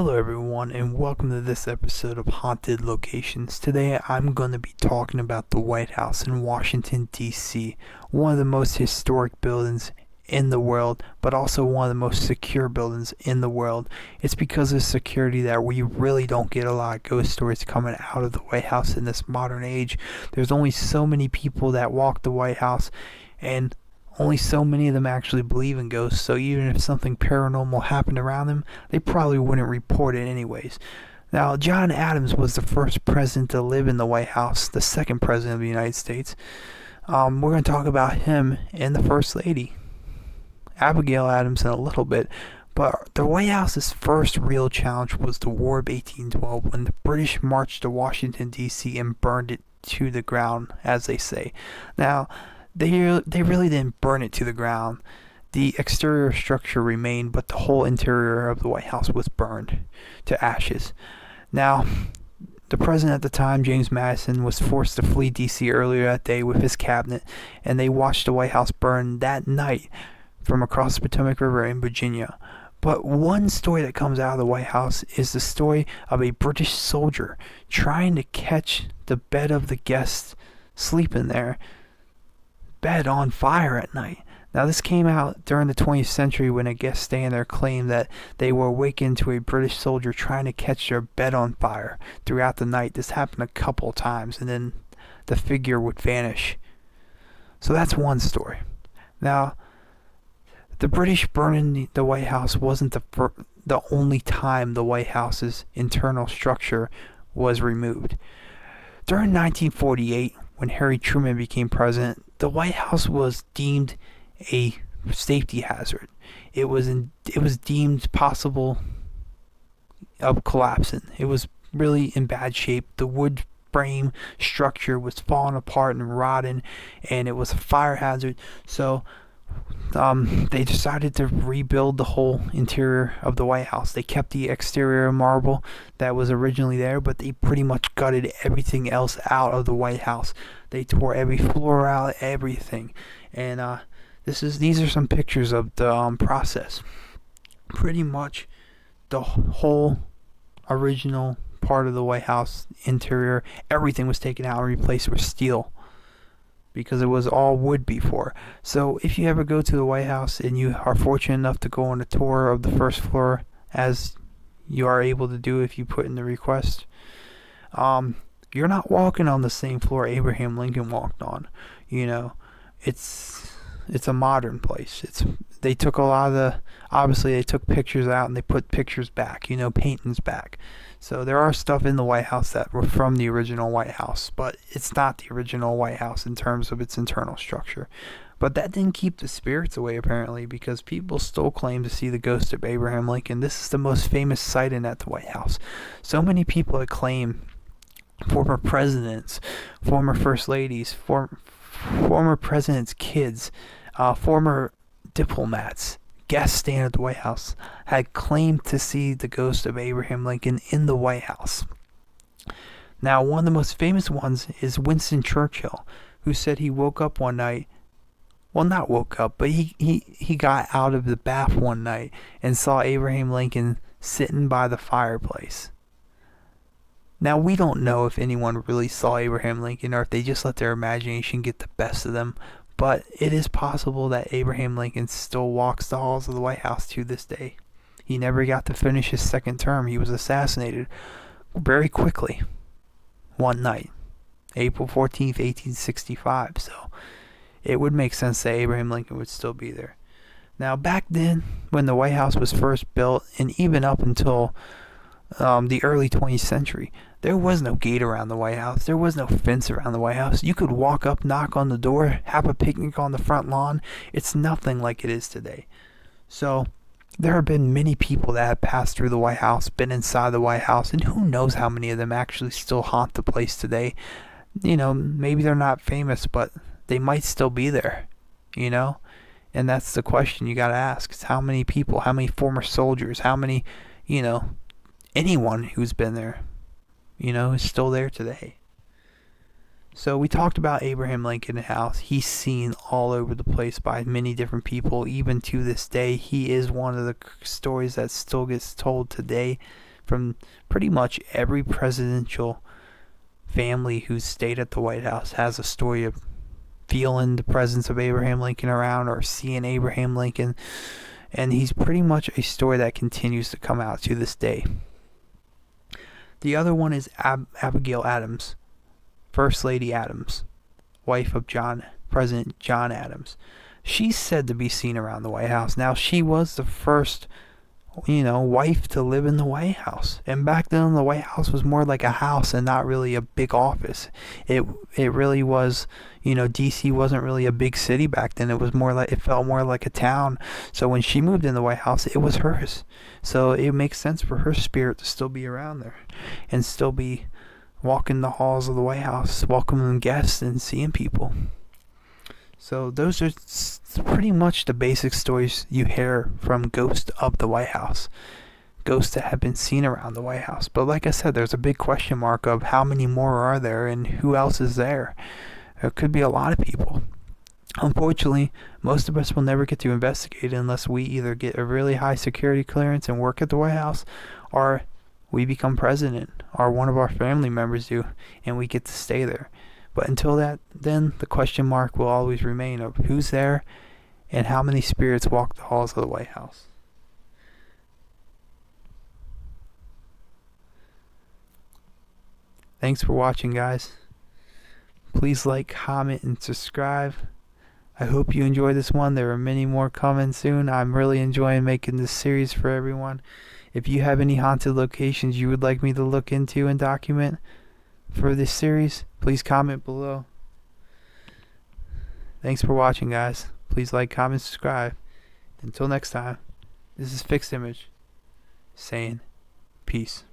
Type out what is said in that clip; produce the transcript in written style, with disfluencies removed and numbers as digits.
Hello everyone and welcome to this episode of Haunted Locations. Today I'm going to be talking about the White House in Washington, D.C., one of the most historic buildings in the world, but also one of the most secure buildings in the world. It's because of security that we really don't get a lot of ghost stories coming out of the White House in this modern age. There's only so many people that walk the White House, and only so many of them actually believe in ghosts, so even if something paranormal happened around them, they probably wouldn't report it anyways. Now, John Adams was the first president to live in the White House, the second president of the United States. We're going to talk about him and the First Lady, Abigail Adams, in a little bit. But the White House's first real challenge was the War of 1812, when the British marched to Washington, D.C. and burned it to the ground, as they say. Now, they really didn't burn it to the ground. The exterior structure remained, but the whole interior of the White House was burned to ashes. Now, the president at the time, James Madison, was forced to flee D.C. earlier that day with his cabinet, and they watched the White House burn that night from across the Potomac River in Virginia. But one story that comes out of the White House is the story of a British soldier trying to catch the bed of the guest sleeping there, bed on fire at night. Now, this came out during the 20th century when a guest staying there claimed that they were awakened to a British soldier trying to catch their bed on fire throughout the night. This happened a couple times, and then the figure would vanish. So that's one story. Now, the British burning the White House wasn't the only time the White House's internal structure was removed. During 1948, when Harry Truman became president, the White House was deemed a safety hazard. It was deemed possible of collapsing. It was really in bad shape. The wood frame structure was falling apart and rotting, and it was a fire hazard. So they decided to rebuild the whole interior of the White House. They kept the exterior marble that was originally there, but they pretty much gutted everything else out of the White House. They tore every floor out, everything. And these are some pictures of the process. Pretty much the whole original part of the White House interior, everything was taken out and replaced with steel, because it was all wood before. So if you ever go to the White House and you are fortunate enough to go on a tour of the first floor, as you are able to do if you put in the request, you're not walking on the same floor Abraham Lincoln walked on. You know, it's a modern place. They took a lot of obviously they took pictures out and they put pictures back, paintings back. So there are stuff in the White House that were from the original White House, but it's not the original White House in terms of its internal structure. But that didn't keep the spirits away, apparently, because people still claim to see the ghost of Abraham Lincoln. This is the most famous sighting at the White House. So many people that claim former presidents, former first ladies, former presidents' kids, former diplomats, guests staying at the White House, had claimed to see the ghost of Abraham Lincoln in the White House. Now, one of the most famous ones is Winston Churchill, who said he woke up one night. Well, not woke up, but he got out of the bath one night and saw Abraham Lincoln sitting by the fireplace. Now, we don't know if anyone really saw Abraham Lincoln or if they just let their imagination get the best of them, but it is possible that Abraham Lincoln still walks the halls of the White House to this day. He never got to finish his second term. He was assassinated very quickly one night, April 14th, 1865. So it would make sense that Abraham Lincoln would still be there. Now, back then, when the White House was first built, and even up until the early 20th century, there was no gate around the White House. There was no fence around the White House. You could walk up, knock on the door, have a picnic on the front lawn. It's nothing like it is today. So there have been many people that have passed through the White House, been inside the White House, and who knows how many of them actually still haunt the place today. Maybe they're not famous, but they might still be there, And that's the question you got to ask. Is how many people, how many former soldiers, how many, anyone who's been there, is still there today. So we talked about Abraham Lincoln House. He's seen all over the place by many different people. Even to this day, he is one of the stories that still gets told today from pretty much every presidential family who's stayed at the White House has a story of feeling the presence of Abraham Lincoln around or seeing Abraham Lincoln. And he's pretty much a story that continues to come out to this day. The other one is Abigail Adams, First Lady Adams, wife of President John Adams. She's said to be seen around the White House. Now, she was the first, wife to live in the White House. And back then, the White House was more like a house and not really a big office. It really was, D.C. wasn't really a big city back then. It felt more like a town. So when she moved in the White House, it was hers. So it makes sense for her spirit to still be around there and still be walking the halls of the White House, welcoming guests and seeing people. So those are pretty much the basic stories you hear from ghosts of the White House. Ghosts that have been seen around the White House. But like I said, there's a big question mark of how many more are there and who else is there. There could be a lot of people. Unfortunately, most of us will never get to investigate unless we either get a really high security clearance and work at the White House, or we become president, or one of our family members do, and we get to stay there. But until then the question mark will always remain of who's there and how many spirits walk the halls of the White House. Thanks for watching, guys. Please like, comment, and subscribe. I hope you enjoyed this one. There are many more coming soon. I'm really enjoying making this series for everyone. If you have any haunted locations you would like me to look into and document for this series, please comment below. Thanks for watching, guys. Please like, comment, subscribe. Until next time, this is Fixed Image saying peace.